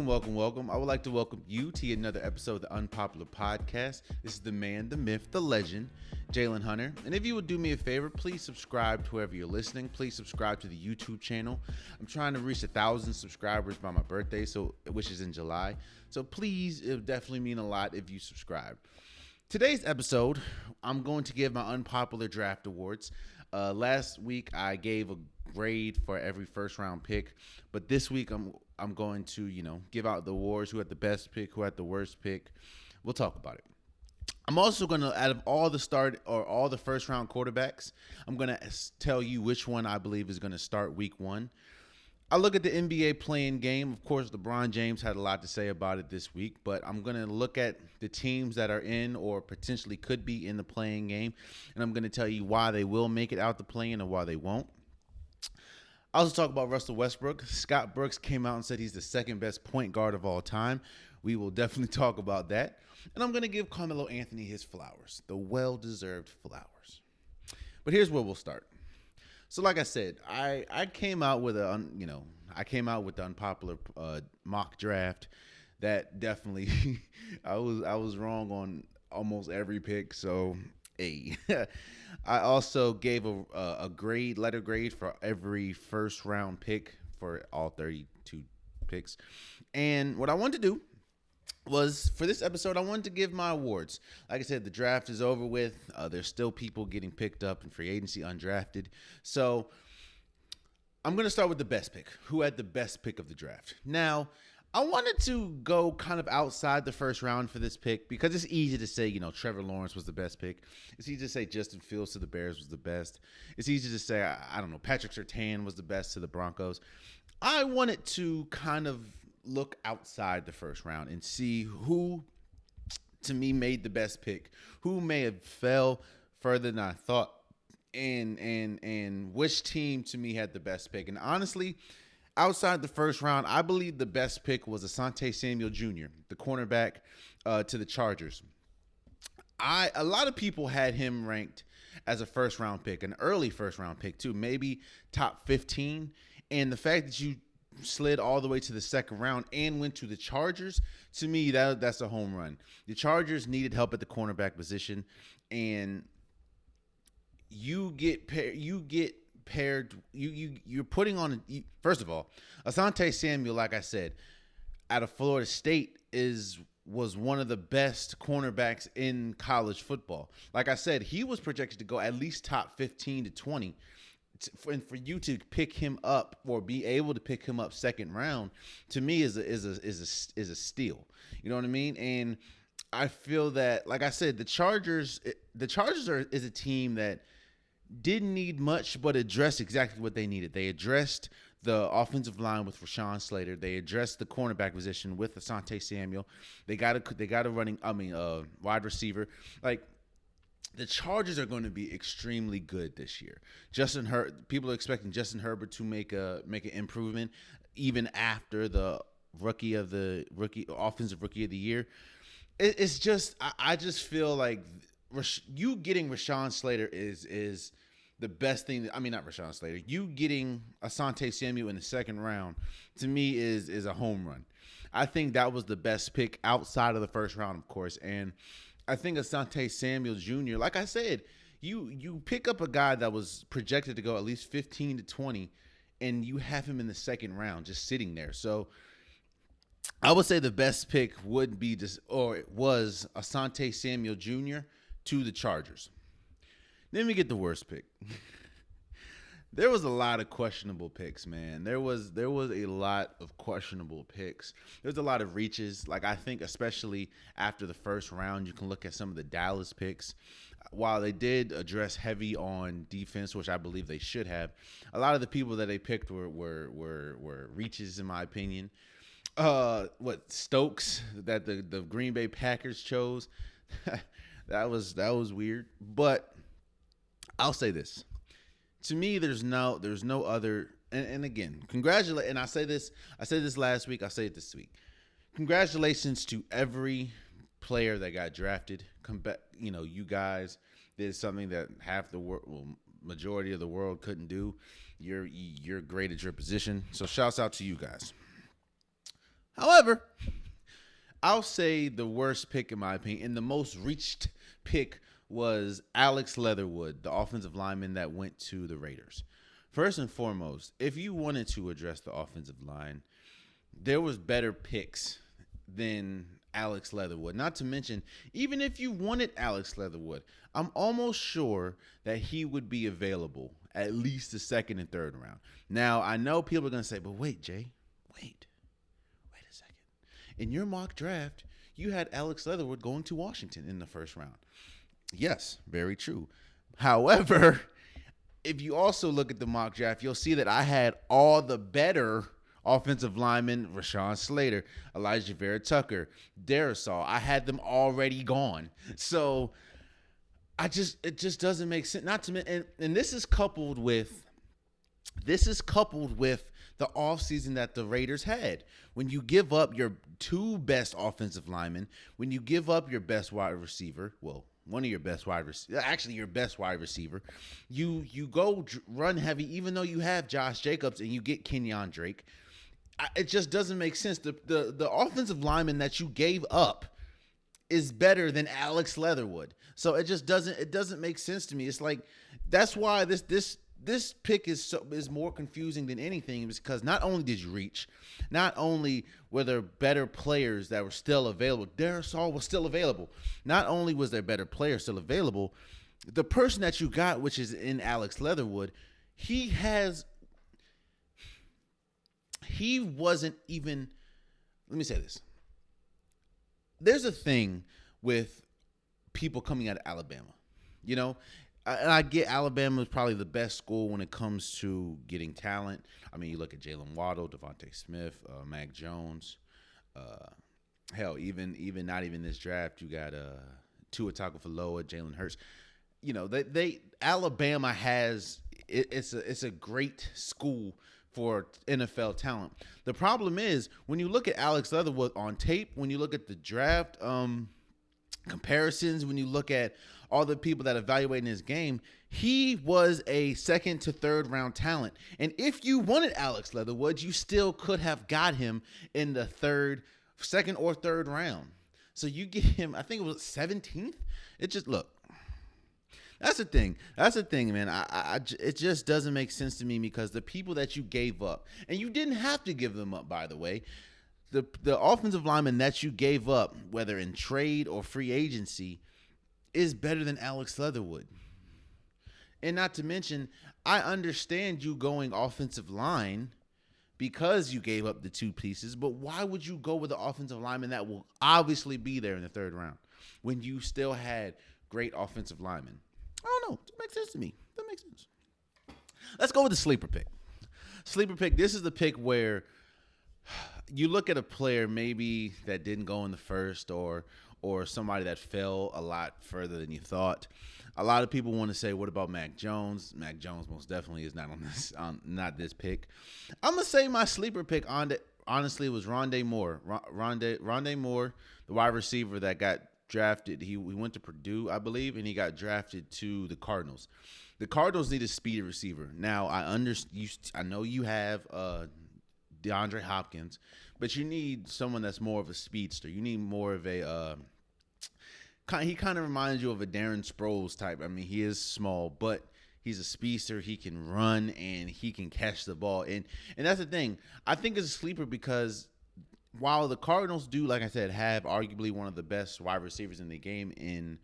Welcome. I would like to welcome you to another episode of the Unpopular Podcast. This is the man, the myth, the legend, Jalen Hunter. And if you would do me a favor, please subscribe to whoever you're listening. Please subscribe to the YouTube channel. I'm trying to reach 1,000 subscribers by my birthday, which is in July. So please, it would definitely mean a lot if you subscribe. Today's episode, I'm going to give my unpopular draft awards. Last week, I gave a grade for every first round pick, but this week I'm going to, give out the awards, who had the best pick, who had the worst pick. We'll talk about it. I'm also going to, out of all the first round quarterbacks, I'm going to tell you which one I believe is going to start week one. I look at the NBA playing game. Of course, LeBron James had a lot to say about it this week, but I'm going to look at the teams that are in or potentially could be in the playing game, and I'm going to tell you why they will make it out the play-in and why they won't. I also talk about Russell Westbrook. Scott Brooks came out and said he's the second best point guard of all time. We will definitely talk about that. And I'm going to give Carmelo Anthony his flowers, the well-deserved flowers. But here's where we'll start. So like I said, I came out with the unpopular mock draft that definitely I was wrong on almost every pick. So I also gave a letter grade for every first round pick for all 32 picks. And what I wanted to do was, for this episode, I wanted to give my awards. Like I said, the draft is over with. There's still people getting picked up in free agency, undrafted. So I'm going to start with the best pick. Who had the best pick of the draft? Now, I wanted to go kind of outside the first round for this pick because it's easy to say, Trevor Lawrence was the best pick. It's easy to say Justin Fields to the Bears was the best. It's easy to say, I don't know, Patrick Surtain was the best to the Broncos. I wanted to kind of look outside the first round and see who, to me, made the best pick, who may have fell further than I thought, and which team to me had the best pick. And honestly, outside the first round, I believe the best pick was Asante Samuel Jr., the cornerback to the Chargers. A lot of people had him ranked as a first round pick, an early first round pick too, maybe top 15. And the fact that you slid all the way to the second round and went to the Chargers, to me, that's a home run. The Chargers needed help at the cornerback position, and you're putting on first of all, Asante Samuel, like I said, out of Florida State was one of the best cornerbacks in college football. Like I said, he was projected to go at least top 15 to 20. And for you to pick him up or be able to pick him up second round, to me is a steal. You know what I mean? And I feel that, like I said, the Chargers is a team that didn't need much, but addressed exactly what they needed. They addressed the offensive line with Rashawn Slater. They addressed the cornerback position with Asante Samuel. They got a wide receiver. Like, the Chargers are going to be extremely good this year. People are expecting Justin Herbert to make an improvement even after the offensive rookie of the year. It's just, I just feel like you getting Rashawn Slater is the best thing. Not Rashawn Slater. You getting Asante Samuel in the second round, to me, is a home run. I think that was the best pick outside of the first round, of course. And I think Asante Samuel Jr., like I said, you pick up a guy that was projected to go at least 15 to 20, and you have him in the second round just sitting there. So I would say the best pick was Asante Samuel Jr. to the Chargers. Then we get the worst pick. There was a lot of questionable picks, man. There was a lot of questionable picks. There's a lot of reaches. Like, I think especially after the first round, you can look at some of the Dallas picks. While they did address heavy on defense, which I believe they should have, a lot of the people that they picked were reaches, in my opinion. Stokes that the Green Bay Packers chose. that was weird. But I'll say this. To me, there's no other, and again, congratulate. And I said this last week. I say it this week. Congratulations to every player that got drafted. You guys did something that majority of the world couldn't do. You're great at your position. So shouts out to you guys. However, I'll say the worst pick in my opinion, and the most reached pick was Alex Leatherwood, the offensive lineman that went to the Raiders. First and foremost, if you wanted to address the offensive line, there was better picks than Alex Leatherwood. Not to mention, even if you wanted Alex Leatherwood, I'm almost sure that he would be available at least the second and third round. Now, I know people are going to say, but wait, Jay, wait a second. In your mock draft, you had Alex Leatherwood going to Washington in the first round. Yes, very true. However, if you also look at the mock draft, you'll see that I had all the better offensive linemen: Rashawn Slater, Elijah Vera Tucker, Darisaw. I had them already gone. So it just doesn't make sense. Not to and this is coupled with the offseason that the Raiders had. When you give up your two best offensive linemen, when you give up your best wide receiver, well, one of your best wide receivers, actually your best wide receiver, you go run heavy, even though you have Josh Jacobs and you get Kenyon Drake. It just doesn't make sense. The offensive lineman that you gave up is better than Alex Leatherwood. So it just doesn't make sense to me. It's like, that's why this pick is more confusing than anything, because not only did you reach, not only were there better players that were still available, Darisaw was still available. Not only was there better players still available, the person that you got, which is in Alex Leatherwood, he wasn't even, let me say this. There's a thing with people coming out of Alabama, you know, and I get Alabama is probably the best school when it comes to getting talent. I mean, you look at Jalen Waddle, Devontae Smith, Mac Jones. Hell, even not even this draft, you got Tua Tagovailoa, Jalen Hurts. You know, Alabama has it's a great school for NFL talent. The problem is, when you look at Alex Leatherwood on tape, when you look at the draft comparisons, when you look at all the people that evaluating his game, he was a second to third round talent. And if you wanted Alex Leatherwood, you still could have got him in the second or third round. So you get him, I think it was 17th. It just, look, that's the thing. That's the thing, man. It just doesn't make sense to me, because the people that you gave up, and you didn't have to give them up, by the way, the offensive lineman that you gave up, whether in trade or free agency, is better than Alex Leatherwood. And not to mention, I understand you going offensive line because you gave up the two pieces, but why would you go with the offensive lineman that will obviously be there in the third round when you still had great offensive linemen? I don't know. It makes sense to me. That makes sense. Let's go with the sleeper pick. Sleeper pick. This is the pick where you look at a player maybe that didn't go in the first, or somebody that fell a lot further than you thought. A lot of people want to say, what about Mac Jones? Mac Jones most definitely is not not this pick. I'm gonna say my sleeper pick honestly was Rondé Moore. Rondé Moore, the wide receiver that got drafted. He went to Purdue, I believe, and he got drafted to the Cardinals. The Cardinals need a speedy receiver. Now, I know you have DeAndre Hopkins, but you need someone that's more of a speedster. You need more of a he kind of reminds you of a Darren Sproles type. I mean, he is small, but he's a speedster. He can run and he can catch the ball. And that's the thing. I think it's a sleeper because while the Cardinals do, like I said, have arguably one of the best wide receivers in the game in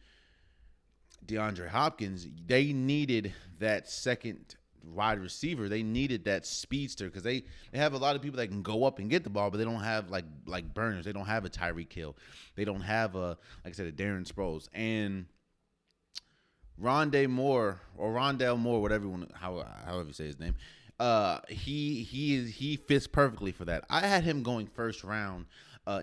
DeAndre Hopkins, they needed that second wide receiver. They needed that speedster because they have a lot of people that can go up and get the ball, but they don't have like burners. They don't have a Tyreek Hill. They don't have like I said, a Darren Sproles. And Rondé Moore or Rondale Moore, however you say his name, he fits perfectly for that. I had him going first round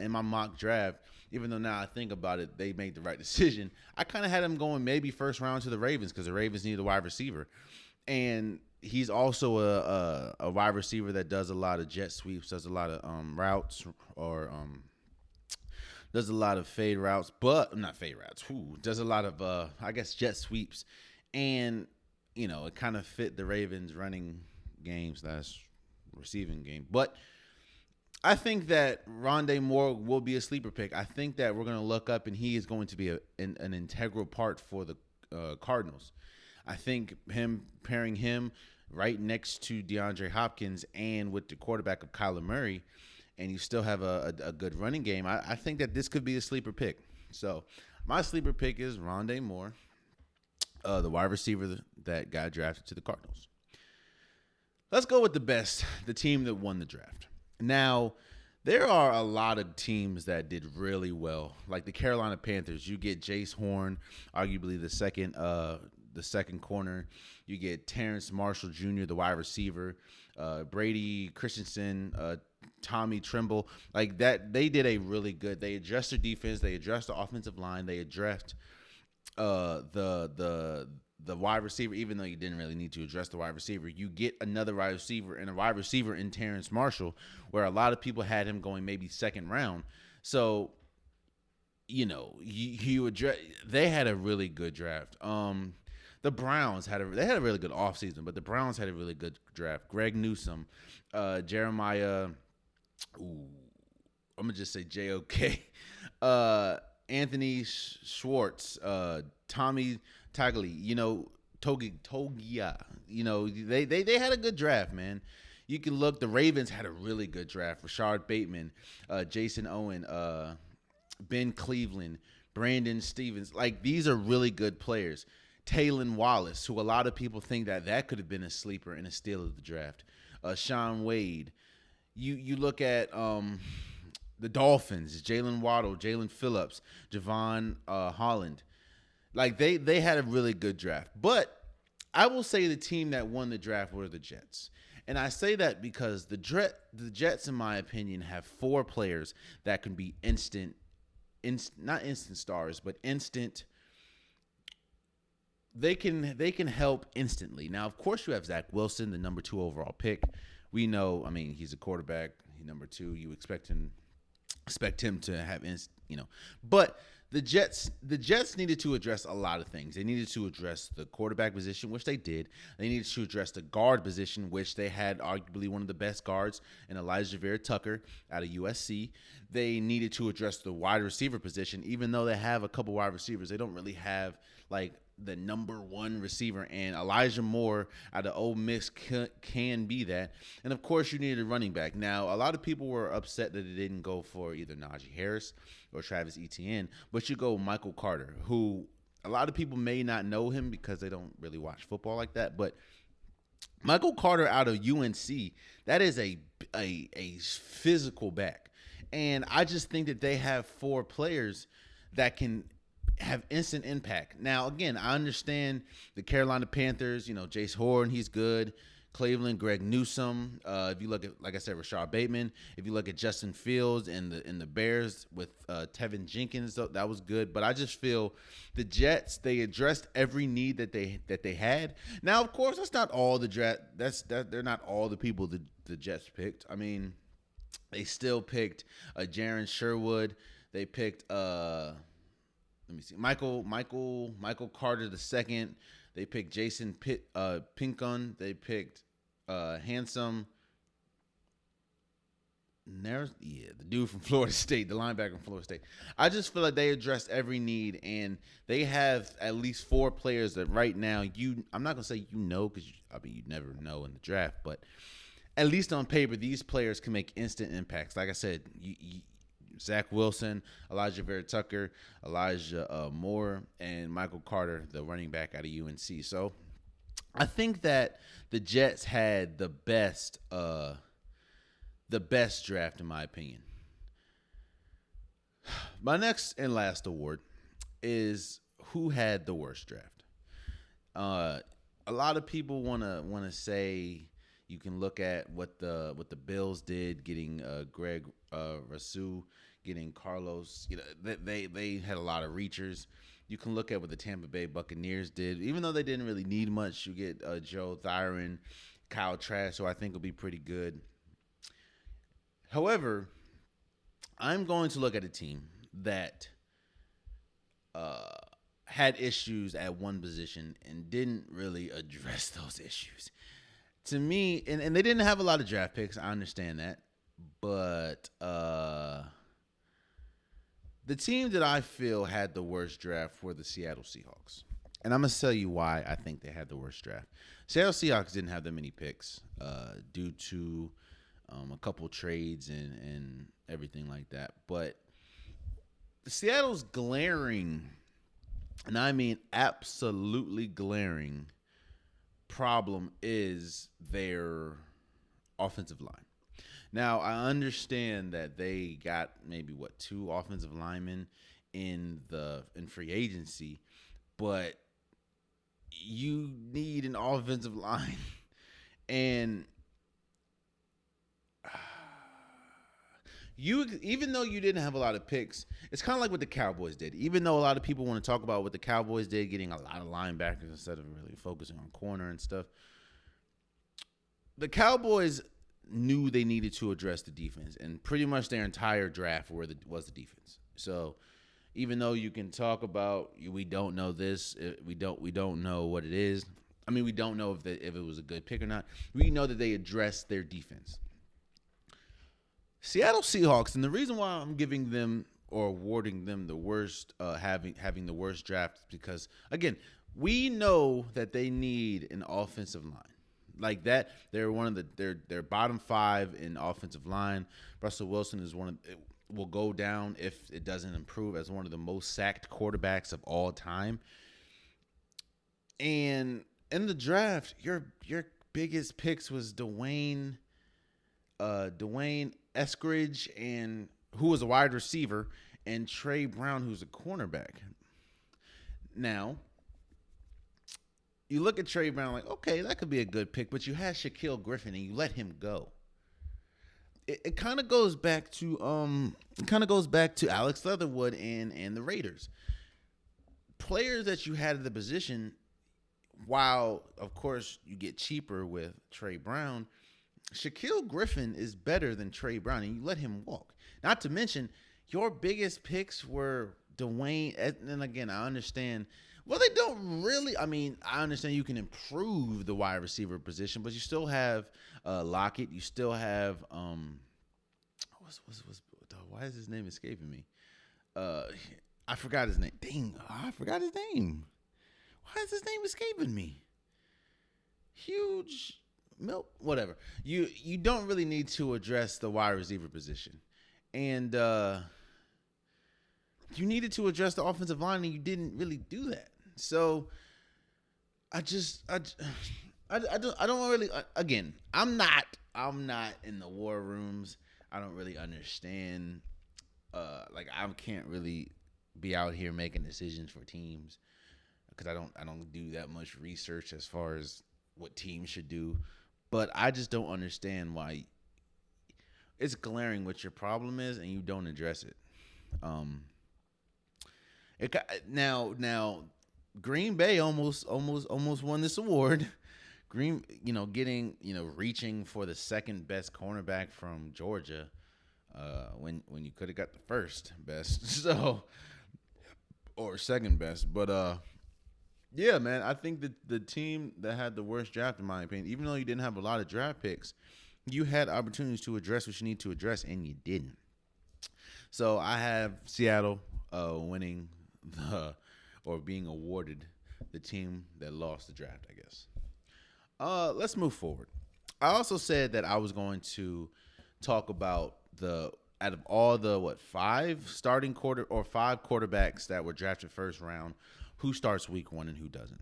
in my mock draft. Even though now I think about it, they made the right decision. I kind of had him going maybe first round to the Ravens because the Ravens needed a wide receiver. And he's also a wide receiver that does a lot of jet sweeps, does a lot of routes, or does a lot of fade routes, but not fade routes. Does a lot of jet sweeps, and it kind of fit the Ravens running game / receiving game. But I think that Rondé Moore will be a sleeper pick. I think that we're going to look up and he is going to be an integral part for the Cardinals. I think pairing him right next to DeAndre Hopkins and with the quarterback of Kyler Murray, and you still have a good running game, I think that this could be a sleeper pick. So my sleeper pick is Rondé Moore, the wide receiver that got drafted to the Cardinals. Let's go with the team that won the draft. Now, there are a lot of teams that did really well, like the Carolina Panthers. You get Jace Horn, arguably the second corner. You get Terrence Marshall Jr., the wide receiver, Brady Christensen, Tommy Tremble. Like that, they did a really good. They addressed their defense. They addressed the offensive line. They addressed the wide receiver, even though you didn't really need to address the wide receiver. You get another wide receiver and a wide receiver in Terrence Marshall, where a lot of people had him going maybe second round. So, they had a really good draft. The Browns had a really good offseason, but the Browns had a really good draft. Greg Newsome, Jeremiah, I'm going to just say J-O-K, Anthony Schwartz, Tommy Tagley, Togia. They had a good draft, man. You can look. The Ravens had a really good draft. Rashard Bateman, Jason Owen, Ben Cleveland, Brandon Stevens. Like, these are really good players. Taylon Wallace, who a lot of people think that could have been a sleeper and a steal of the draft. Sean Wade. You look at the Dolphins, Jalen Waddle, Jalen Phillips, Javon Holland. Like, they had a really good draft. But I will say the team that won the draft were the Jets. And I say that because the Jets, in my opinion, have 4 players that can be not instant stars, but instant. They can help instantly. Now, of course, you have Zach Wilson, the number 2 overall pick. We know, he's a quarterback. He's number 2. You expect him to have but the Jets needed to address a lot of things. They needed to address the quarterback position, which they did. They needed to address the guard position, which they had arguably one of the best guards in Elijah Vera Tucker out of USC. They needed to address the wide receiver position. Even though they have a couple wide receivers, they don't really have like the number 1 receiver, and Elijah Moore out of Ole Miss can be that. And of course, you needed a running back. Now, a lot of people were upset that they didn't go for either Najee Harris or Travis Etienne, but you go Michael Carter, who a lot of people may not know him because they don't really watch football like that. But Michael Carter out of UNC, that is a physical back, and I just think that they have 4 players that can have instant impact. Now, again, I understand the Carolina Panthers, Jace Horn, he's good. Cleveland, Greg Newsome. If you look at, like I said, Rashard Bateman. If you look at Justin Fields and the Bears with Tevin Jenkins, that was good. But I just feel the Jets, they addressed every need that they had. Now, of course, that's not all the draft. They're not all the people the Jets picked. They still picked Jaron Sherwood. They picked let me see, Michael Carter II. They picked Jason Pinkon. They picked Handsome. The dude from Florida State, the linebacker from Florida State. I just feel like they addressed every need, and they have at least 4 players that right now I'm not gonna say because you never know in the draft, but at least on paper, these players can make instant impacts. Like I said, Zach Wilson, Elijah Vera Tucker, Elijah Moore, and Michael Carter, the running back out of UNC. So I think that the Jets had the best draft, in my opinion. My next and last award is who had the worst draft. A lot of people want to say you can look at what the Bills did, getting Greg Rousseau, getting Carlos. They had a lot of reachers. You can look at what the Tampa Bay Buccaneers did. Even though they didn't really need much, you get Joe Theron, Kyle Trask, who I think will be pretty good. However, I'm going to look at a team that had issues at one position and didn't really address those issues. To me, and they didn't have a lot of draft picks, I understand that, But the team that I feel had the worst draft were the Seattle Seahawks. And I'm going to tell you why I think they had the worst draft. Seattle Seahawks didn't have that many picks due to a couple trades and everything like that. But Seattle's glaring, and I mean absolutely glaring, problem is their offensive line. Now, I understand that they got maybe two offensive linemen in free agency, but you need an offensive line. And even though you didn't have a lot of picks, it's kind of like what the Cowboys did. Even though a lot of people want to talk about what the Cowboys did, getting a lot of linebackers instead of really focusing on corner and stuff, the Cowboys knew they needed to address the defense, and pretty much their entire draft was the defense. So even though you can talk about we don't know this, we don't know what it is. I mean, we don't know if it was a good pick or not. We know that they addressed their defense. Seattle Seahawks, and the reason why I'm giving them or awarding them the worst, having the worst draft, is because again, we know that they need an offensive line. Like that, they're one of they're bottom 5 in offensive line. Russell Wilson is will go down if it doesn't improve as one of the most sacked quarterbacks of all time. And in the draft, your biggest picks was Dwayne Eskridge, and who was a wide receiver, and Trey Brown, who's a cornerback. Now, you look at Trey Brown like, okay, that could be a good pick, but you had Shaquille Griffin and you let him go. It kind of goes back to Alex Leatherwood and the Raiders. Players that you had at the position, while of course you get cheaper with Trey Brown, Shaquille Griffin is better than Trey Brown, and you let him walk. Not to mention, your biggest picks were Dwayne, and again, I understand. Well, they don't really. I mean, I understand you can improve the wide receiver position, but you still have Lockett. You still have why is his name escaping me? I forgot his name. Dang, I forgot his name. Why is his name escaping me? Huge milk, whatever. You don't really need to address the wide receiver position, and you needed to address the offensive line, and you didn't really do that. So I don't really. Again, I'm not in the war rooms. I don't really understand. Like I can't really be out here making decisions for teams because I don't do that much research as far as what teams should do. But I just don't understand why it's glaring what your problem is and you don't address it. Now Green Bay almost won this award. Reaching for the second best cornerback from Georgia, when you could have got the first best, so or second best. But yeah, man, I think that the team that had the worst draft, in my opinion, even though you didn't have a lot of draft picks, you had opportunities to address what you need to address, and you didn't. So I have Seattle winning being awarded the team that lost the draft, I guess. Let's move forward. I also said that I was going to talk about out of all the 5 quarterbacks that were drafted first round, who starts week 1 and who doesn't.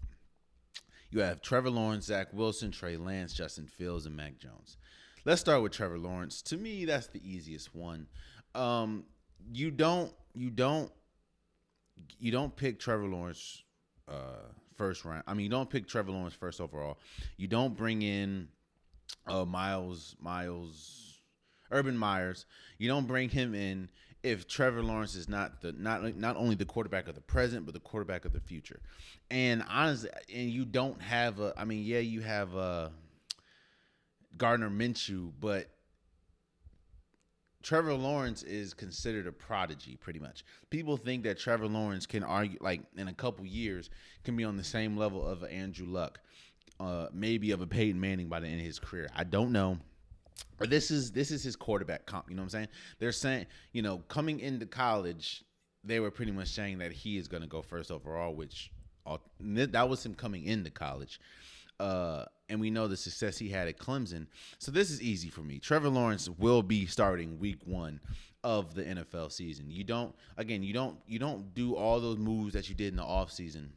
You have Trevor Lawrence, Zach Wilson, Trey Lance, Justin Fields, and Mac Jones. Let's start with Trevor Lawrence. To me, that's the easiest one. You don't pick Trevor Lawrence first round. I mean, you don't pick Trevor Lawrence first overall. You don't bring in Urban Myers. You don't bring him in if Trevor Lawrence is not only the quarterback of the present, but the quarterback of the future. And honestly, you don't have you have Gardner Minshew, but Trevor Lawrence is considered a prodigy, pretty much. People think that Trevor Lawrence can argue, like in a couple years, can be on the same level of Andrew Luck, maybe of a Peyton Manning by the end of his career. I don't know. or this is his quarterback comp. You know what I'm saying? They're saying, coming into college, they were pretty much saying that he is going to go first overall, which that was him coming into college. And we know the success he had at Clemson. So this is easy for me. Trevor Lawrence will be starting week 1 of the NFL season. You don't do all those moves that you did in the offseason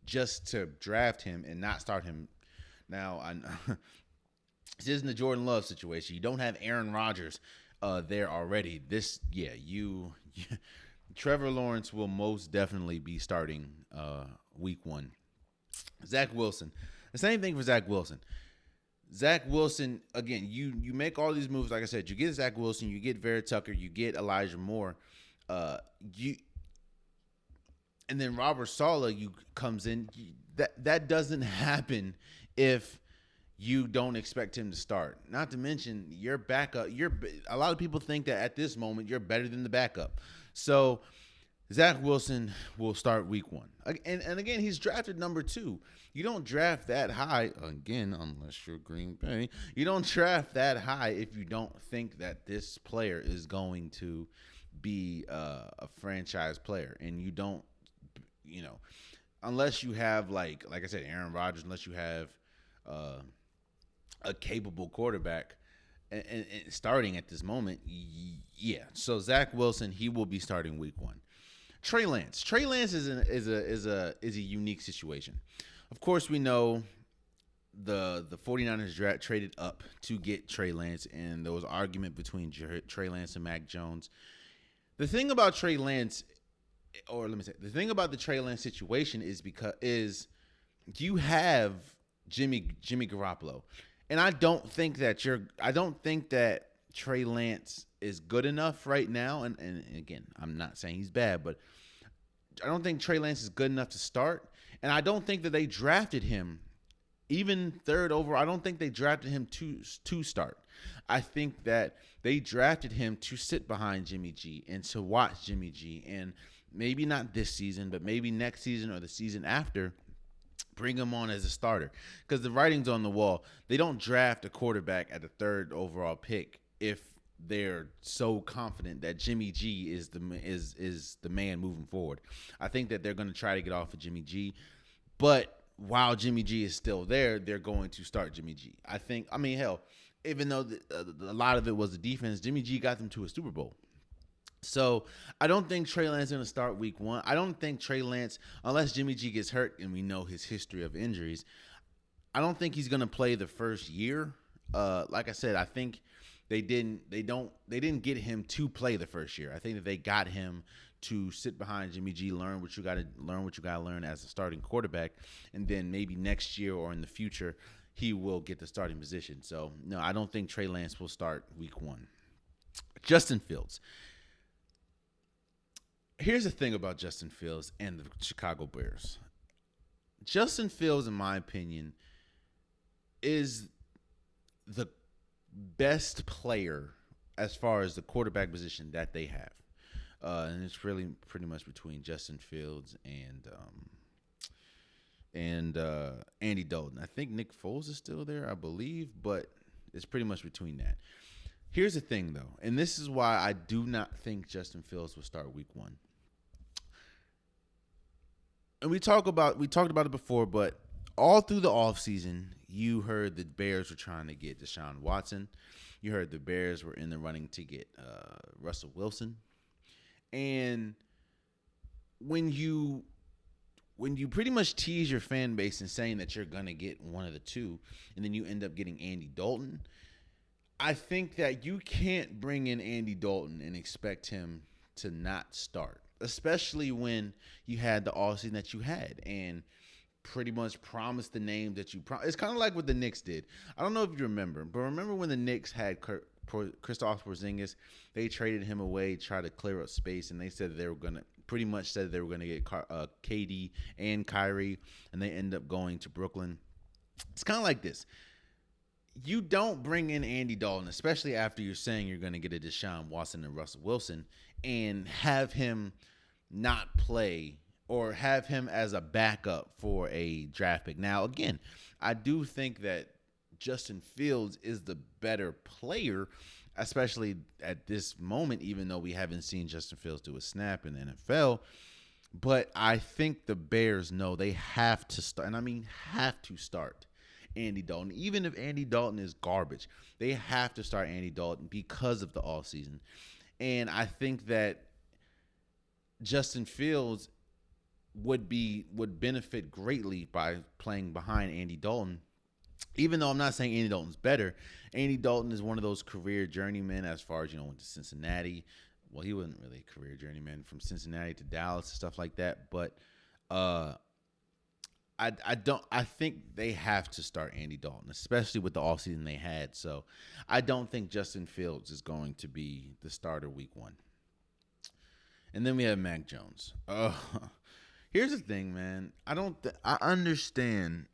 just to draft him and not start him. Now, this isn't the Jordan Love situation. You don't have Aaron Rodgers there already. Trevor Lawrence will most definitely be starting week 1. Zach Wilson. The same thing for Zach Wilson. Zach Wilson, again, you make all these moves. Like I said, you get Zach Wilson, you get Vera Tucker, you get Elijah Moore, and then Robert Saleh comes in. That doesn't happen if you don't expect him to start. Not to mention your backup. A lot of people think that at this moment you're better than the backup. So Zach Wilson will start week 1. And again, he's drafted number 2. You don't draft that high, again, unless you're Green Bay. You don't draft that high if you don't think that this player is going to be a franchise player. And you don't, unless you have, like I said, Aaron Rodgers, unless you have a capable quarterback and starting at this moment, yeah. So Zach Wilson, he will be starting week 1. Trey Lance is a unique situation. Of course, we know the 49ers traded up to get Trey Lance, and there was an argument between Trey Lance and Mac Jones. The thing about Trey Lance, the thing about the Trey Lance situation is you have Jimmy Garoppolo, and I don't think that Trey Lance is good enough right now. And again, I'm not saying he's bad, but I don't think Trey Lance is good enough to start. And I don't think that they drafted him even 3rd overall. I don't think they drafted him to start. I think that they drafted him to sit behind Jimmy G and to watch Jimmy G. And maybe not this season, but maybe next season or the season after, bring him on as a starter. Because the writing's on the wall. They don't draft a quarterback at the 3rd overall pick if they're so confident that Jimmy G is the man moving forward. I think that they're going to try to get off of Jimmy G, but while Jimmy G is still there, they're going to start Jimmy G. Hell, even though a lot of it was the defense, Jimmy G got them to a Super Bowl. So I don't think Trey Lance is going to start week 1. I don't think Trey Lance, unless Jimmy G gets hurt, and we know his history of injuries, I don't think he's going to play the first year. Like I said, I think they didn't get him to play the first year. I think that they got him to sit behind Jimmy G, learn what you got to learn as a starting quarterback, and then maybe next year or in the future he will get the starting position. So no, I don't think Trey Lance will start week 1. Justin Fields. Here's the thing about Justin Fields and the Chicago Bears. Justin Fields, in my opinion, is the best player as far as the quarterback position that they have. And it's really pretty much between Justin Fields and Andy Dalton. I think Nick Foles is still there, I believe, but it's pretty much between that. Here's the thing, though, and this is why I do not think Justin Fields will start week 1. And we talked about it before, but all through the offseason, you heard the Bears were trying to get Deshaun Watson. You heard the Bears were in the running to get Russell Wilson. And when you pretty much tease your fan base and saying that you're going to get one of the two, and then you end up getting Andy Dalton, I think that you can't bring in Andy Dalton and expect him to not start, especially when you had the offseason that you had and pretty much promised the name that you promised. It's kind of like what the Knicks did. I don't know if you remember, but remember when the Knicks had Kristaps Porzingis, they traded him away, tried to clear up space, and they said they were going to get KD and Kyrie, and they end up going to Brooklyn. It's kind of like this. You don't bring in Andy Dalton, especially after you're saying you're going to get a Deshaun Watson and Russell Wilson, and have him not play or have him as a backup for a draft pick. Now, again, I do think that Justin Fields is the better player, especially at this moment, even though we haven't seen Justin Fields do a snap in the NFL. But I think the Bears know they have to start, and I mean have to start Andy Dalton. Even if Andy Dalton is garbage, they have to start Andy Dalton because of the offseason. And I think that Justin Fields would benefit greatly by playing behind Andy Dalton. Even though I'm not saying Andy Dalton's better, Andy Dalton is one of those career journeymen as far as, went to Cincinnati. Well, he wasn't really a career journeyman from Cincinnati to Dallas and stuff like that. But I think they have to start Andy Dalton, especially with the offseason they had. So I don't think Justin Fields is going to be the starter week 1. And then we have Mac Jones. Here's the thing, man. I understand.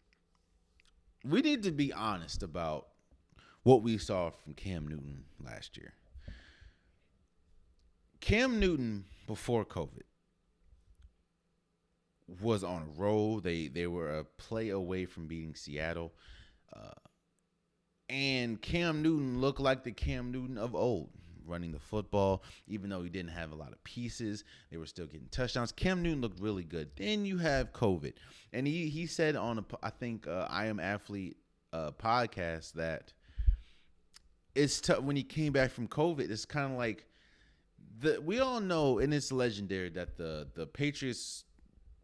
We need to be honest about what we saw from Cam Newton last year. Cam Newton, before COVID, was on a roll. They were a play away from beating Seattle. And Cam Newton looked like the Cam Newton of old, running the football. Even though he didn't have a lot of pieces, they were still getting touchdowns. Cam Newton looked really good. Then you have COVID. And he said on, I think, I Am Athlete podcast that it's tough when he came back from COVID. It's kind of like, we all know, and it's legendary, that the Patriots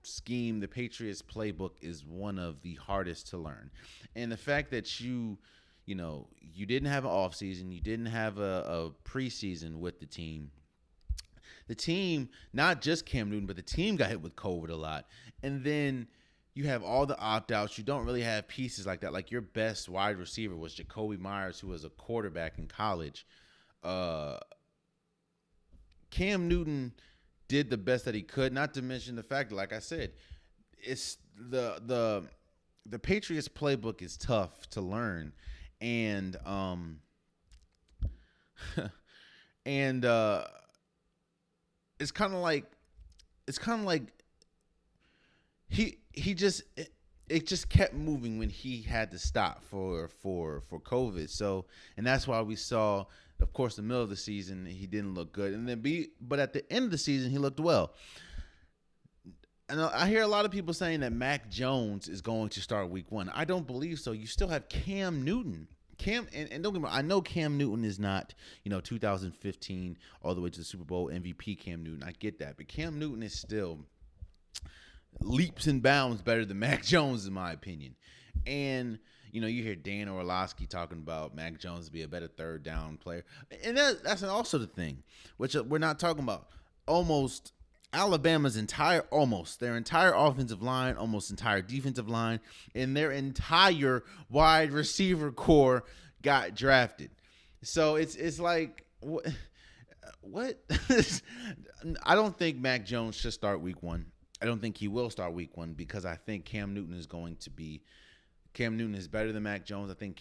scheme, the Patriots playbook is one of the hardest to learn. And the fact that you didn't have an offseason, you didn't have a preseason with the team. The team, not just Cam Newton, but the team got hit with COVID a lot. And then you have all the opt-outs. You don't really have pieces like that. Like your best wide receiver was Jacoby Myers, who was a quarterback in college. Cam Newton did the best that he could, not to mention the fact that, like I said, it's the Patriots playbook is tough to learn. And it's kind of like it just kept moving when he had to stop for COVID. So, and that's why we saw, of course, the middle of the season he didn't look good, but at the end of the season he looked well. And I hear a lot of people saying that Mac Jones is going to start week 1. I don't believe so. You still have Cam Newton. And don't get me wrong, I know Cam Newton is not, 2015 all the way to the Super Bowl MVP Cam Newton. I get that. But Cam Newton is still leaps and bounds better than Mac Jones, in my opinion. And, you hear Dan Orlovsky talking about Mac Jones to be a better third down player. And that's also the thing, which we're not talking about. Almost Alabama's their entire offensive line, almost entire defensive line, and their entire wide receiver core got drafted. So it's like, what? I don't think Mac Jones should start week 1. I don't think he will start week 1 because I think Cam Newton is better than Mac Jones. I think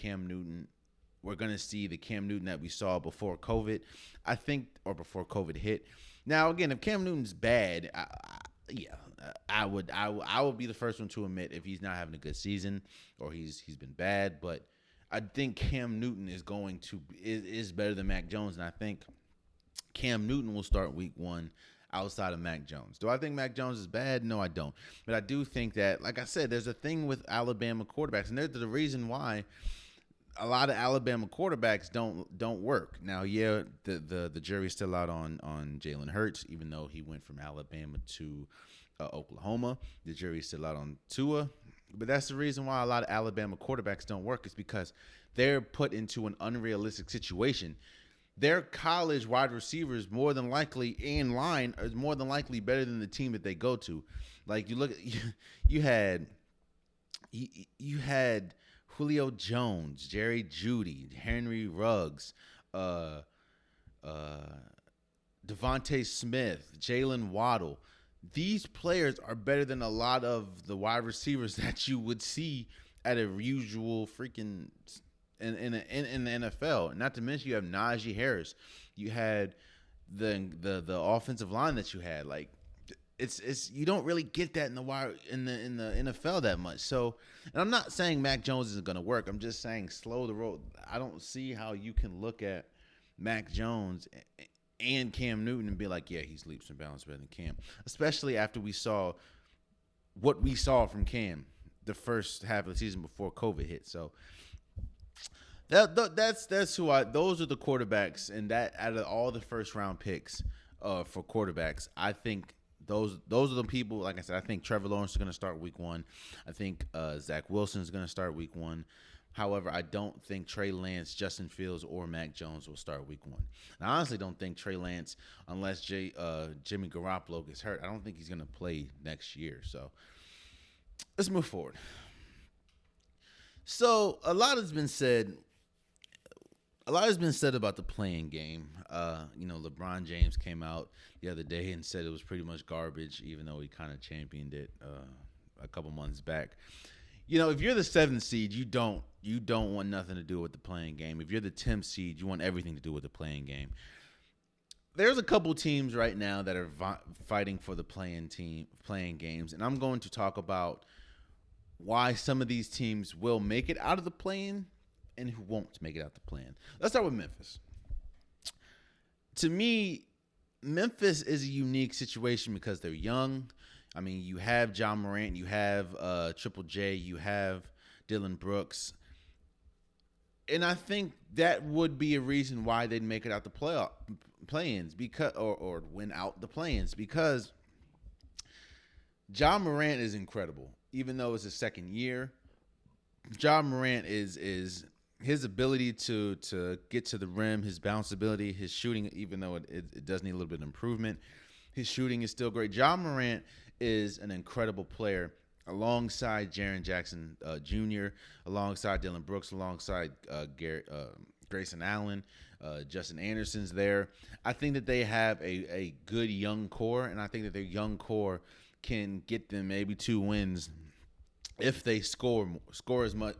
we're going to see the Cam Newton that we saw before COVID, or before COVID hit. Now, again, if Cam Newton's bad, I would be the first one to admit if he's not having a good season or he's been bad. But I think Cam Newton is better than Mac Jones, and I think Cam Newton will start week 1 outside of Mac Jones. Do I think Mac Jones is bad? No, I don't. But I do think that, like I said, there's a thing with Alabama quarterbacks, and there's the reason why a lot of Alabama quarterbacks don't work. Now, the jury's still out on Jalen Hurts, even though he went from Alabama to Oklahoma. The jury's still out on Tua. But that's the reason why a lot of Alabama quarterbacks don't work, is because they're put into an unrealistic situation. Their college wide receivers more than likely in line are more than likely better than the team that they go to. Like you look at you had Julio Jones, Jerry Jeudy, Henry Ruggs, Devontae Smith, Jalen Waddle. These players are better than a lot of the wide receivers that you would see at a usual freaking in the NFL. Not to mention you have Najee Harris. You had the offensive line that you had. Like, It's you don't really get that in the NFL that much. So, and I'm not saying Mac Jones isn't going to work. I'm just saying slow the road. I don't see how you can look at Mac Jones and Cam Newton and be like, yeah, he's leaps and bounds better than Cam, especially after we saw what we saw from Cam the first half of the season before COVID hit. So that's who those are the quarterbacks, and that out of all the first round picks for quarterbacks, I think those are the people. Like I said, I think Trevor Lawrence is going to start week 1. I think Zach Wilson is going to start week 1. However, I don't think Trey Lance, Justin Fields, or Mac Jones will start week 1. And I honestly don't think Trey Lance, unless Jimmy Garoppolo gets hurt, I don't think he's going to play next year. So let's move forward. So a lot has been said about the playing game. LeBron James came out the other day and said it was pretty much garbage, even though he kind of championed it a couple months back. If you're the 7th seed, you don't want nothing to do with the playing game. If you're the 10th seed, you want everything to do with the playing game. There's a couple teams right now that are fighting for the playing games, and I'm going to talk about why some of these teams will make it out of the play-in and who won't make it out the play-in. Let's start with Memphis. To me, Memphis is a unique situation because they're young. I mean, you have John Morant, you have Triple J, you have Dylan Brooks. And I think that would be a reason why they'd make it out the play-ins because or win out the play-ins, because John Morant is incredible. Even though it's his second year, John Morant is his ability to get to the rim, his bounce ability, his shooting, even though it does need a little bit of improvement, his shooting is still great. John Morant is an incredible player alongside Jaren Jackson Jr., alongside Dylan Brooks, alongside Grayson Allen, Justin Anderson's there. I think that they have a good young core, and I think that their young core can get them maybe 2 wins if they score as much,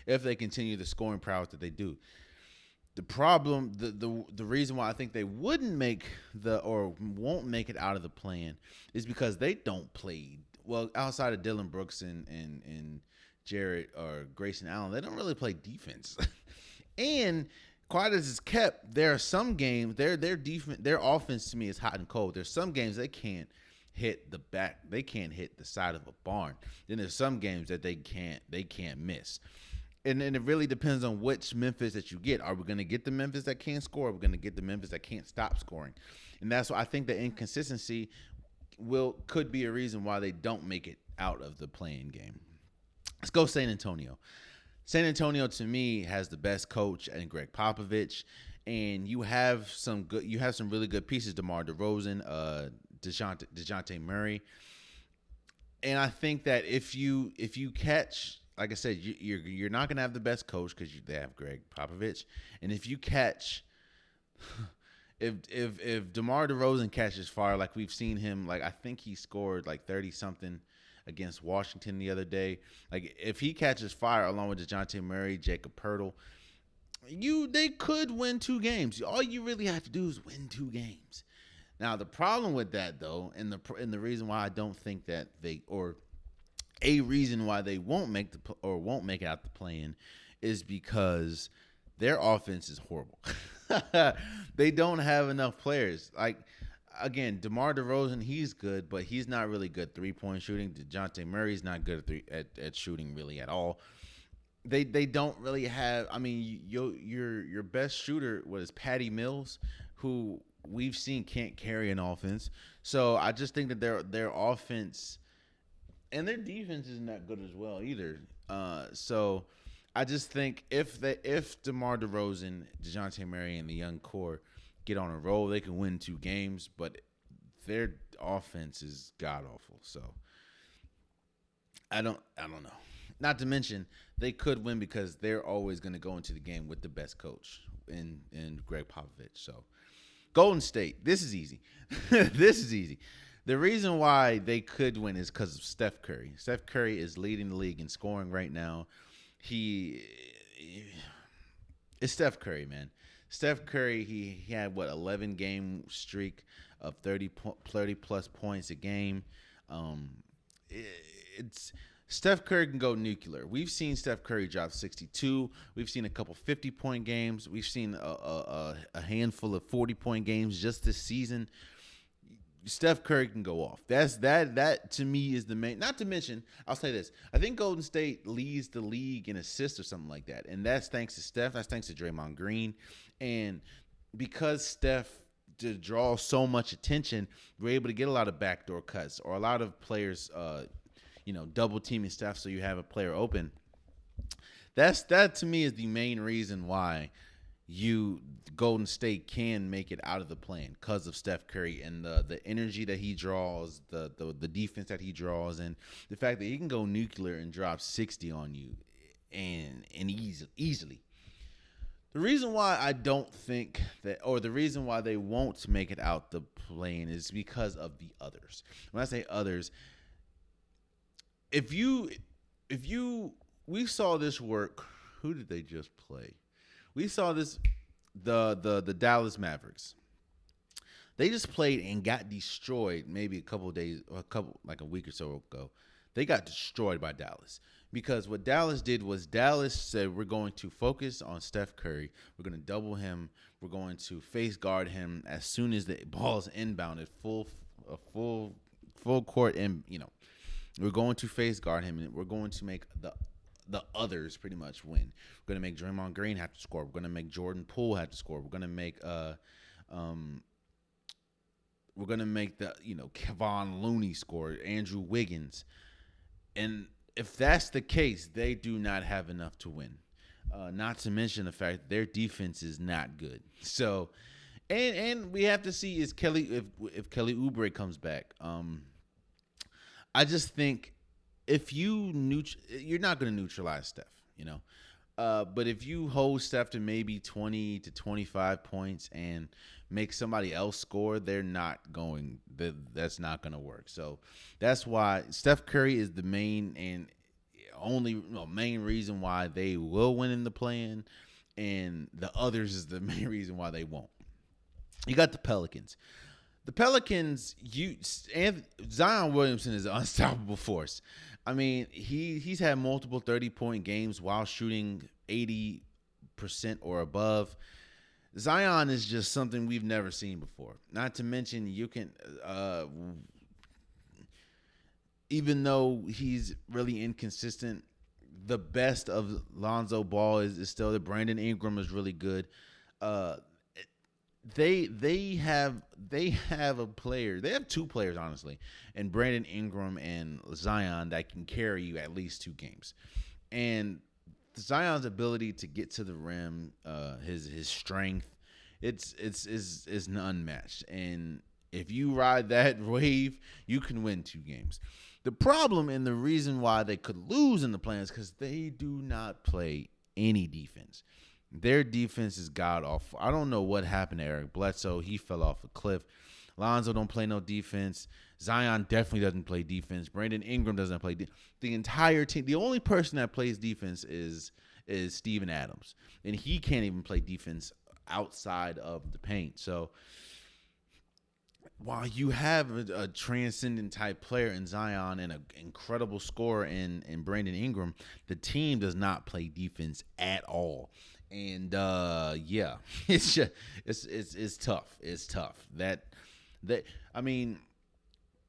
if they continue the scoring prowess that they do. The problem, the reason why I think they wouldn't make won't make it out of the plan is because they don't play well outside of Dylan Brooks and Jared or Grayson Allen. They don't really play defense, and quiet as it's kept, there are some games their defense, their offense to me is hot and cold. There's some games they can't hit the back, they can't hit the side of a barn. Then there's some games that they can't miss. And it really depends on which Memphis that you get. Are we going to get the Memphis that can't score? Or are we going to get the Memphis that can't stop scoring? And that's why I think the inconsistency could be a reason why they don't make it out of the playing game. Let's go San Antonio. San Antonio, to me, has the best coach and Greg Popovich, and you have some really good pieces. DeMar DeRozan, DeJounte Murray, and I think that if you catch, like I said, you're not going to have the best coach because they have Greg Popovich. And if you catch, if DeMar DeRozan catches fire, like we've seen him, like I think he scored like 30-something against Washington the other day. Like if he catches fire along with DeJounte Murray, Jacob Poeltl, they could win 2 games. All you really have to do is win 2 games. Now the problem with that though, and the reason why I don't think that a reason why they won't make it out the play-in is because their offense is horrible. They don't have enough players. Like, again, DeMar DeRozan, he's good, but he's not really good 3-point shooting. DeJounte Murray's not good at shooting really at all. They don't really have. I mean, your best shooter was Patty Mills, who we've seen can't carry an offense. So I just think that their offense. And their defense isn't that good as well either. So I just think if DeMar DeRozan, DeJounte Murray, and the young core get on a roll, they can win 2 games. But their offense is god awful. So I don't know. Not to mention they could win because they're always going to go into the game with the best coach in Greg Popovich. So Golden State, this is easy. This is easy. The reason why they could win is because of Steph Curry. Steph Curry is leading the league in scoring right now. It's Steph Curry, man. Steph Curry, he had 11-game streak of 30 plus points a game. It's Steph Curry can go nuclear. We've seen Steph Curry drop 62. We've seen a couple 50-point games. We've seen a handful of 40-point games just this season. Steph Curry can go off. That to me is the main. Not to mention, I'll say this. I think Golden State leads the league in assists or something like that. And that's thanks to Steph. That's thanks to Draymond Green. And because Steph to draw so much attention, we're able to get a lot of backdoor cuts or a lot of players double teaming Steph so you have a player open. That to me is the main reason why Golden State can make it out of the play-in because of Steph Curry and the energy that he draws, the defense that he draws, and the fact that he can go nuclear and drop 60 on you and easily. The reason why I don't think that, or the reason why they won't make it out the play-in is because of the others. When I say others, we saw this work. Who did they just play? We saw this, the Dallas Mavericks. They just played and got destroyed maybe like a week or so ago. They got destroyed by Dallas because what Dallas did was Dallas said, we're going to focus on Steph Curry. We're going to double him. We're going to face guard him as soon as the ball is inbounded, full court, and we're going to face guard him, and we're going to make the others pretty much win. We're going to make Draymond Green have to score. We're going to make Jordan Poole have to score. We're going to make Kevon Looney score, Andrew Wiggins. And if that's the case, they do not have enough to win. Not to mention the fact that their defense is not good. So, and we have to see if Kelly Oubre comes back. I just think if you're not going to neutralize Steph, but if you hold Steph to maybe 20 to 25 points and make somebody else score, that's not going to work. So that's why Steph Curry is the main and only main reason why they will win in the play-in, and the others is the main reason why they won't. You got the Pelicans. The Pelicans, Zion Williamson is an unstoppable force. I mean, he's had multiple 30-point games while shooting 80% or above. Zion is just something we've never seen before. Not to mention, you can, even though he's really inconsistent, the best of Lonzo Ball is still there. Brandon Ingram is really good. They have a player. They have two players, honestly, and Brandon Ingram and Zion that can carry you at least 2 games. And Zion's ability to get to the rim, his strength, it's unmatched. And if you ride that wave, you can win 2 games. The problem and the reason why they could lose in the play-in is because they do not play any defense. Their defense is god-awful. I don't know what happened to Eric Bledsoe. He fell off a cliff. Lonzo don't play no defense. Zion definitely doesn't play defense. Brandon Ingram doesn't play the entire team. The only person that plays defense is Steven Adams, and he can't even play defense outside of the paint. So while you have a transcendent type player in Zion and an incredible scorer in Brandon Ingram, the team does not play defense at all. And it's just it's tough. It's tough. I mean,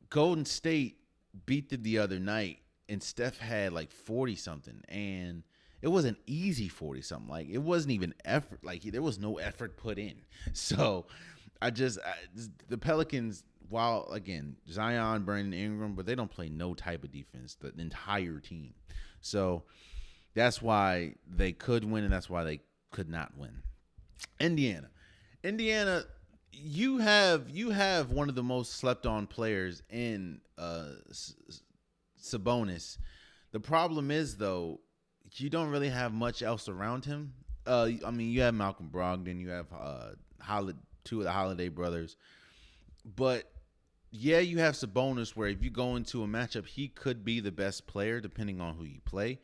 Golden State beat them the other night, and Steph had like 40 something, and it was an easy 40 something. Like it wasn't even effort. Like there was no effort put in. So the Pelicans, while again Zion, Brandon Ingram, but they don't play no type of defense. The entire team. So that's why they could win, and that's why they could not win. Indiana, you have one of the most slept on players in Sabonis. The problem is though, you don't really have much else around him. I mean, you have Malcolm Brogdon, you have two of the Holiday brothers, but yeah, you have Sabonis, where if you go into a matchup, he could be the best player depending on who you play.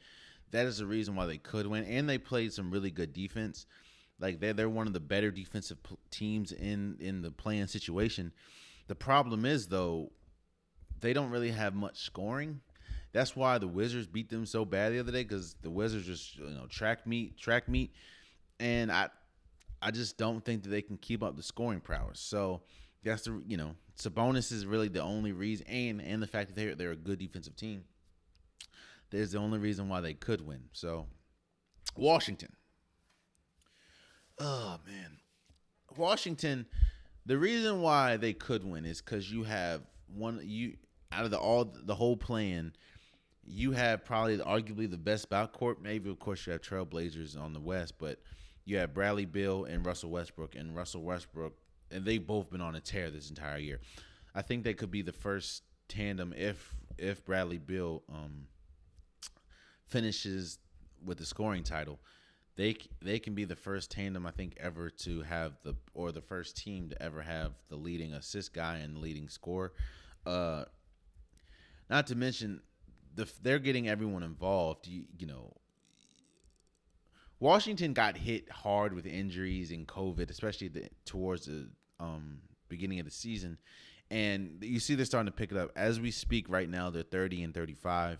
That is the reason why they could win, and they played some really good defense. Like they're one of the better defensive teams in the play-in situation. The problem is, though, they don't really have much scoring. That's why the Wizards beat them so bad the other day, because the Wizards just track meet, and I just don't think that they can keep up the scoring prowess. So that's the Sabonis is really the only reason, and the fact that they're a good defensive team. There's the only reason why they could win. So Washington. Oh man, Washington. The reason why they could win is because you have out of the whole plan. You have probably arguably the best backcourt. Maybe, of course, you have Trailblazers on the West, but you have Bradley Beal and Russell Westbrook. And they've both been on a tear this entire year. I think they could be the first tandem if Bradley Beal finishes with the scoring title. They can be the first tandem, I think, ever to have the first team to ever have the leading assist guy and the leading scorer. Not to mention, they're getting everyone involved. Washington got hit hard with injuries and COVID, especially towards the beginning of the season, and you see they're starting to pick it up as we speak. Right now, they're 30-35,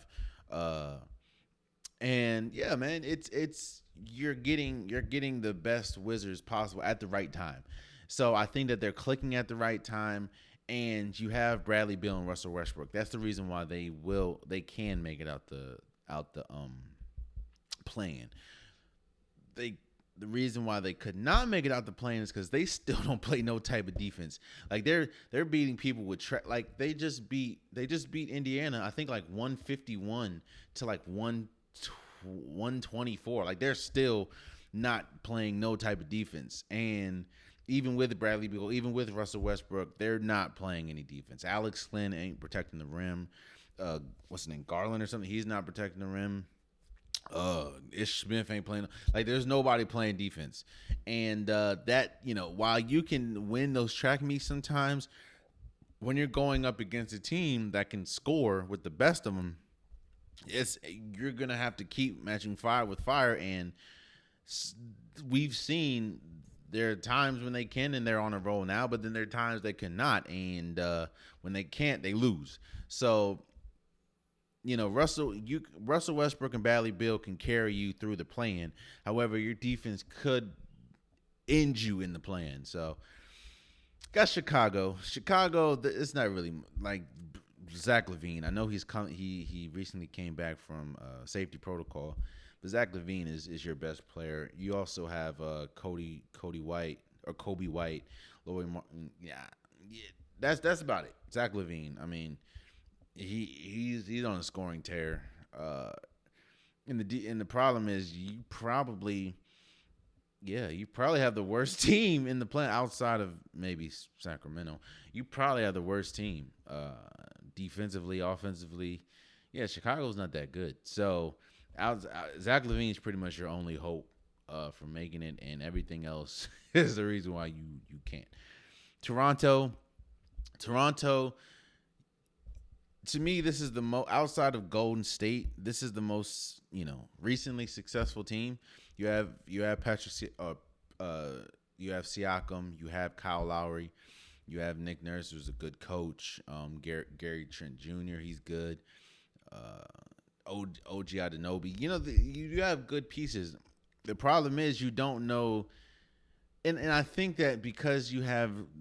and yeah, man, it's you're getting the best Wizards possible at the right time. So I think that they're clicking at the right time. And you have Bradley Beal and Russell Westbrook. That's the reason why they can make it out the play-in. The reason why they could not make it out the play-in is because they still don't play no type of defense. Like they're beating people with like they just beat Indiana, I think, like 151 to like 124. Like they're still not playing no type of defense. And even with Bradley Beal, even with Russell Westbrook, they're not playing any defense. Alex Flynn ain't protecting the rim. What's his name? Garland or something? He's not protecting the rim. Ish Smith ain't playing. Like, there's nobody playing defense. And while you can win those track meets sometimes, when you're going up against a team that can score with the best of them, you're going to have to keep matching fire with fire. And we've seen there are times when they can and they're on a roll now, but then there are times they cannot. And when they can't, they lose. So, Russell Westbrook and Bradley Beal can carry you through the play-in. However, your defense could end you in the play-in. So, got Chicago. It's not really like Zach LaVine. I know he recently came back from safety protocol. But Zach LaVine is your best player. You also have Kobe White, Lloyd Martin. Yeah, that's about it. Zach LaVine. I mean, he's on a scoring tear. And the problem is you probably have the worst team in the play outside of maybe Sacramento. You probably have the worst team defensively, offensively. Yeah, Chicago's not that good. So. Zach LaVine is pretty much your only hope for making it, and everything else is the reason why you can't. Toronto, to me, this is the most, outside of Golden State, this is the most recently successful team. You have Patrick, you have Siakam, you have Kyle Lowry, you have Nick Nurse, who's a good coach. Gary Trent Jr., he's good. OG Anunoby. You have good pieces. The problem is you don't know, and I think that because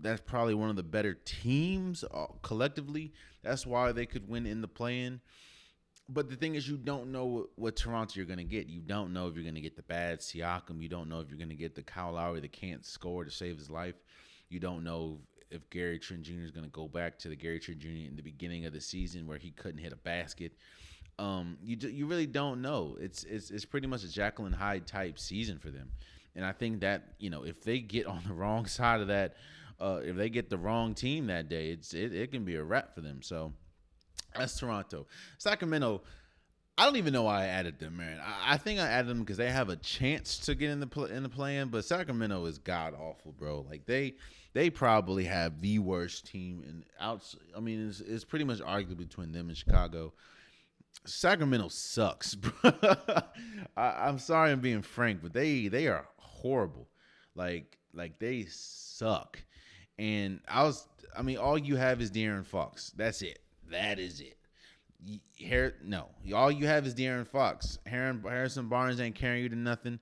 that's probably one of the better teams collectively. That's why they could win in the play-in. But the thing is, you don't know what Toronto you're going to get. You don't know if you're going to get the bad Siakam. You don't know if you're going to get the Kyle Lowry that can't score to save his life. You don't know if Gary Trent Jr. is going to go back to the Gary Trent Jr. in the beginning of the season where he couldn't hit a basket. You really don't know. It's pretty much a Jekyll and Hyde type season for them, and I think that if they get on the wrong side of that, if they get the wrong team that day, it can be a wrap for them. So that's Toronto. Sacramento, I don't even know why I added them, man. I think I added them because they have a chance to get in the play-in, but Sacramento is god awful, bro. Like they probably have the worst team I mean, it's pretty much arguably between them and Chicago. Sacramento sucks, bro. I'm sorry I'm being frank, but they are horrible. Like they suck. And all you have is De'Aaron Fox. That's it. That is it. All you have is De'Aaron Fox. Harrison Barnes ain't carrying you to nothing.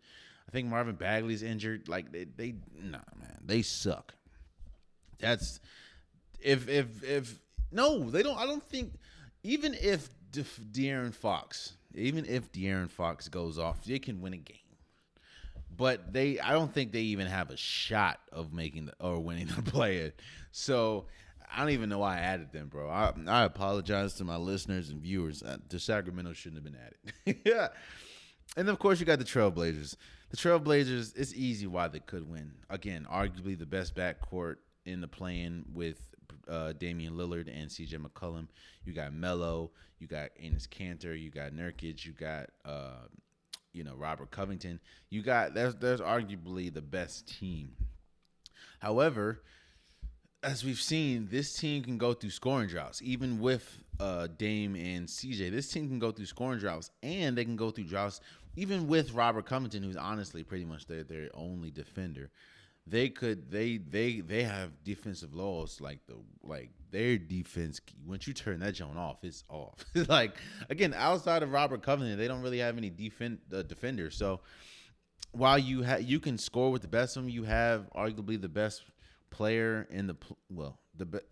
I think Marvin Bagley's injured. Like they suck. That's no, they don't. I don't think even if De'Aaron Fox goes off, they can win a game. But I don't think they even have a shot of winning the play-in. So I don't even know why I added them, bro. I apologize to my listeners and viewers. The Sacramento shouldn't have been added. Yeah. And, of course, you got the Trailblazers. The Trailblazers, it's easy why they could win. Again, arguably the best backcourt in the play-in with Damian Lillard and C.J. McCollum. You got Melo. You got Enes Kanter. You got Nurkic. You got Robert Covington. There's arguably the best team. However, as we've seen, this team can go through scoring droughts. Even with Dame and CJ, this team can go through scoring droughts, and they can go through droughts even with Robert Covington, who's honestly pretty much their only defender. They have defensive laws like their defense. Once you turn that joint off, it's off. Like, again, outside of Robert Covington, they don't really have any defenders. So while you can score with the best of them, you have arguably the best player in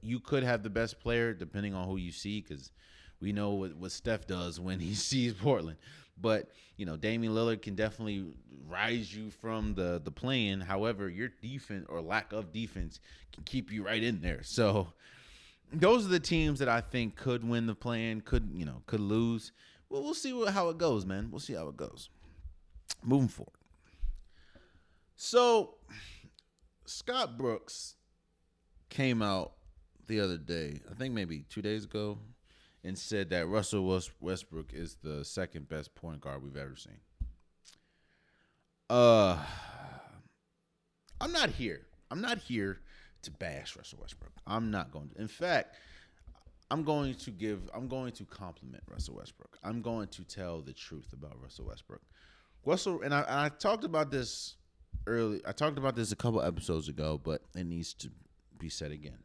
you could have the best player depending on who you see, because we know what Steph does when he sees Portland. But Damian Lillard can definitely rise you from the play-in. However, your defense or lack of defense can keep you right in there. So those are the teams that I think could win the play-in, could lose. Well, we'll see how it goes, man. We'll see how it goes. Moving forward. So Scott Brooks came out the other day, I think maybe 2 days ago, and said that Russell Westbrook is the second best point guard we've ever seen. I'm not here to bash Russell Westbrook. I'm not going to. In fact, I'm going to compliment Russell Westbrook. I'm going to tell the truth about Russell Westbrook. I talked about this early. I talked about this a couple episodes ago, but it needs to be said again.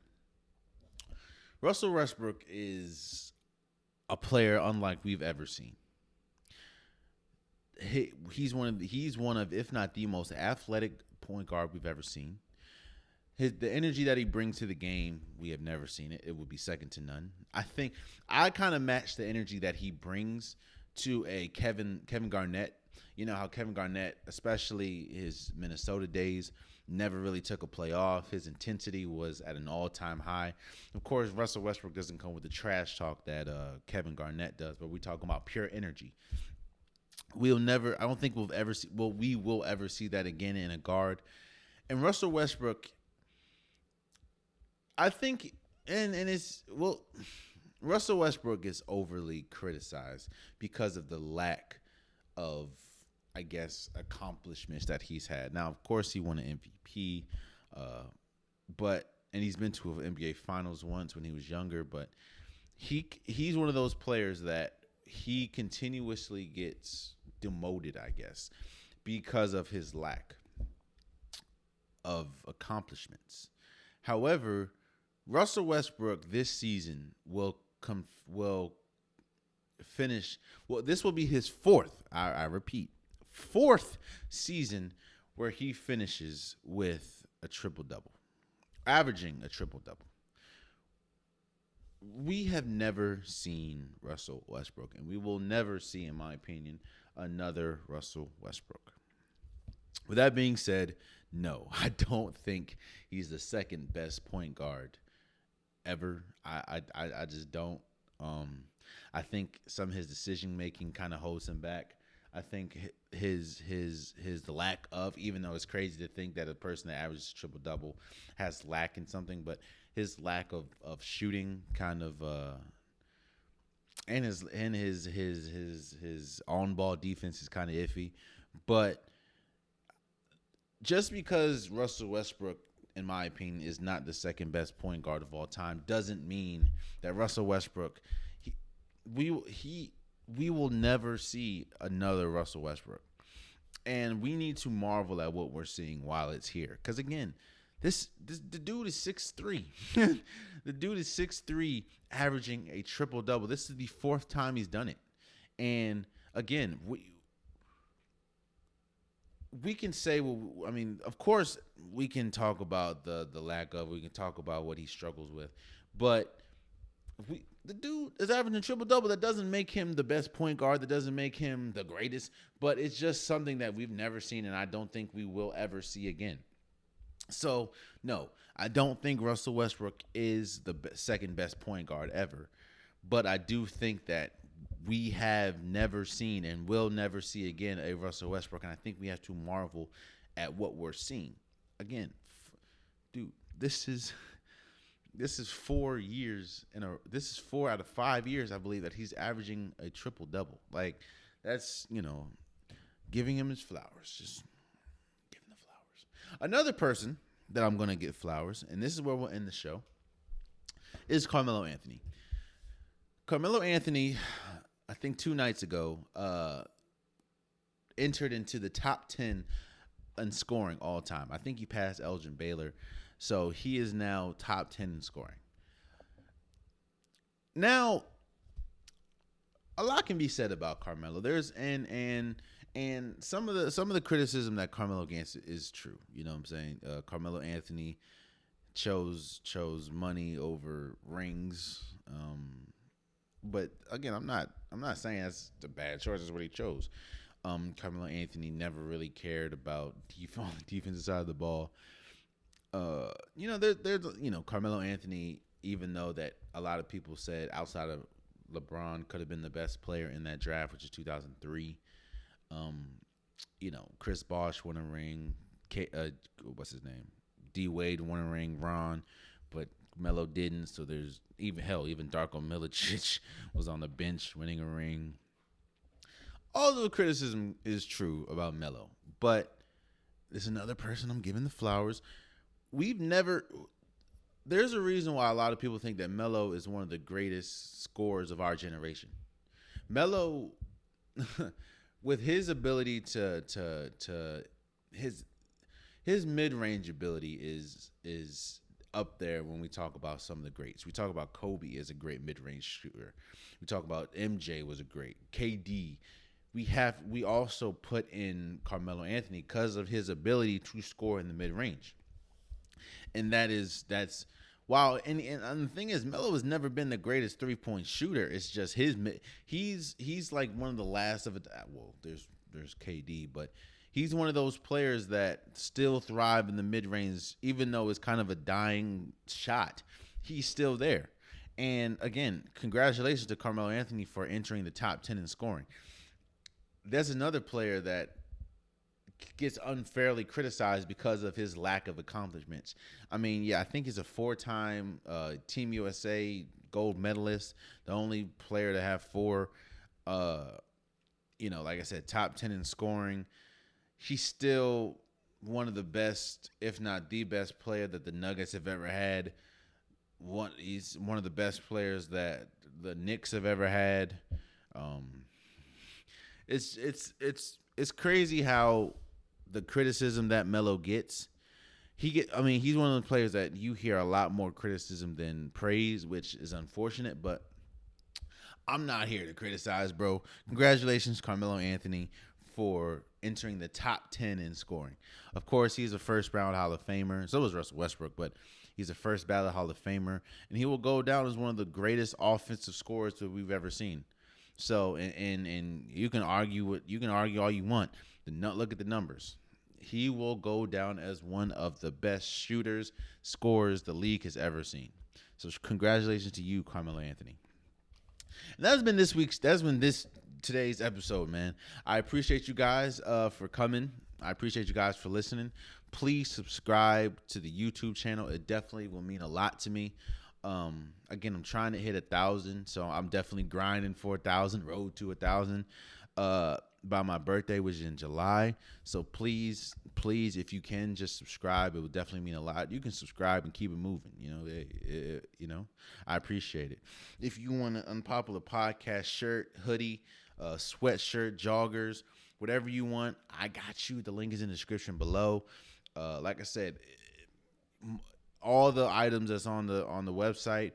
Russell Westbrook is a player unlike we've ever seen. He's one of, if not the most athletic point guard we've ever seen. The energy that he brings to the game, we have never seen it. It would be second to none. I think I kind of match the energy that he brings to a Kevin Garnett. You know how Kevin Garnett, especially his Minnesota days, never really took a play off. His intensity was at an all-time high. Of course, Russell Westbrook doesn't come with the trash talk that Kevin Garnett does, but we're talking about pure energy. I don't think we will ever see that again in a guard. And Russell Westbrook, I think, Russell Westbrook is overly criticized because of the lack of, I guess, accomplishments that he's had. Now, of course, he won an MVP, and he's been to an NBA Finals once when he was younger. But he's one of those players that he continuously gets demoted, I guess, because of his lack of accomplishments. However, Russell Westbrook this season will finish. Well, this will be his fourth. I repeat. Fourth season where he finishes with a triple-double, averaging a triple-double. We have never seen Russell Westbrook, and we will never see, in my opinion, another Russell Westbrook. With that being said, no, I don't think he's the second best point guard ever. I just don't. I think some of his decision making kind of holds him back. I think the lack of, even though it's crazy to think that a person that averages triple double has lack in something, but his lack of shooting kind of and his on ball defense is kind of iffy. But just because Russell Westbrook, in my opinion, is not the second best point guard of all time doesn't mean that Russell Westbrook we will never see another Russell Westbrook. And we need to marvel at what we're seeing while it's here. Because, again, The dude is 6'3". The dude is 6'3", averaging a triple double. This is the fourth time he's done it. And again, we can say, well, I mean, of course, we can talk about the lack of. We can talk about what he struggles with, but the dude is averaging a triple double. That doesn't make him the best point guard. That doesn't make him the greatest. But it's just something that we've never seen, and I don't think we will ever see again. So, no, I don't think Russell Westbrook is the second best point guard ever. But I do think that we have never seen and will never see again a Russell Westbrook. And I think we have to marvel at what we're seeing. Again, dude, this is 4 years this is 4 out of 5 years, I believe, that he's averaging a triple double. Like, that's, giving him his flowers. Just give him the flowers. Another person that I'm going to get flowers, and this is where we'll end the show, is Carmelo Anthony. Carmelo Anthony, I think 2 nights ago, entered into the top 10 in scoring all time. I think he passed Elgin Baylor. So he is now top 10 in scoring. Now, a lot can be said about Carmelo. There's and some of the criticism that Carmelo gets is true. You know what I'm saying? Carmelo Anthony chose money over rings. But again, I'm not saying that's the bad choice. That's what he chose. Carmelo Anthony never really cared about defensive side of the ball. There's Carmelo Anthony, even though that a lot of people said outside of LeBron could have been the best player in that draft, which is 2003. Chris Bosh won a ring. What's his name? D Wade won a ring. Ron, but Melo didn't. So there's even Darko Milicic was on the bench winning a ring. All the criticism is true about Melo, but there's another person I'm giving the flowers. There's a reason why a lot of people think that Melo is one of the greatest scorers of our generation. Melo, with his ability to his mid-range ability is up there when we talk about some of the greats. We talk about Kobe as a great mid-range shooter. We talk about MJ was a great. KD. We also put in Carmelo Anthony because of his ability to score in the mid-range. And that's wow. And the thing is, Melo has never been the greatest 3-point shooter. It's just he's like one of the last of it. Well, there's KD, but he's one of those players that still thrive in the mid range, even though it's kind of a dying shot. He's still there. And again, congratulations to Carmelo Anthony for entering the top 10 in scoring. There's another player that gets unfairly criticized because of his lack of accomplishments. I mean, yeah, I think he's a 4-time Team USA gold medalist, the only player to have 4, like I said, top 10 in scoring. He's still one of the best, if not the best player that the Nuggets have ever had. He's one of the best players that the Knicks have ever had. It's crazy how the criticism that Melo gets. He's one of the players that you hear a lot more criticism than praise, which is unfortunate, but I'm not here to criticize, bro. Congratulations, Carmelo Anthony, for entering the top 10 in scoring. Of course, he's a first-round Hall of Famer. So was Russell Westbrook, but he's a first-ballot Hall of Famer, and he will go down as one of the greatest offensive scorers that we've ever seen. So, and you can argue all you want. Look at the numbers. He will go down as one of the best shooters, scorers the league has ever seen. So, congratulations to you, Carmelo Anthony. And that's been today's episode, man. I appreciate you guys for coming. I appreciate you guys for listening. Please subscribe to the YouTube channel. It definitely will mean a lot to me. Again, I'm trying to hit 1,000, so I'm definitely grinding for 1,000, road to 1,000, by my birthday, which is in July. So please, if you can, just subscribe. It would definitely mean a lot. You can subscribe and keep it moving. I appreciate it. If you want an Unpopular Podcast shirt, hoodie, sweatshirt, joggers, whatever you want, I got you. The link is in the description below. Like I said, all the items that's on the website,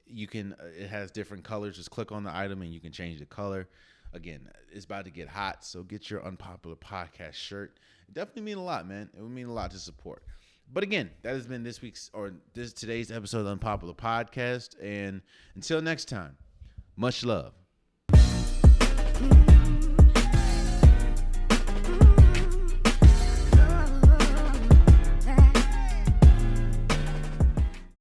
you can it has different colors. Just click on the item and you can change the color. Again, it's about to get hot, so get your Unpopular Podcast shirt. It definitely mean a lot, man. It would mean a lot to support. But again, that has been today's episode of Unpopular Podcast. And until next time, much love.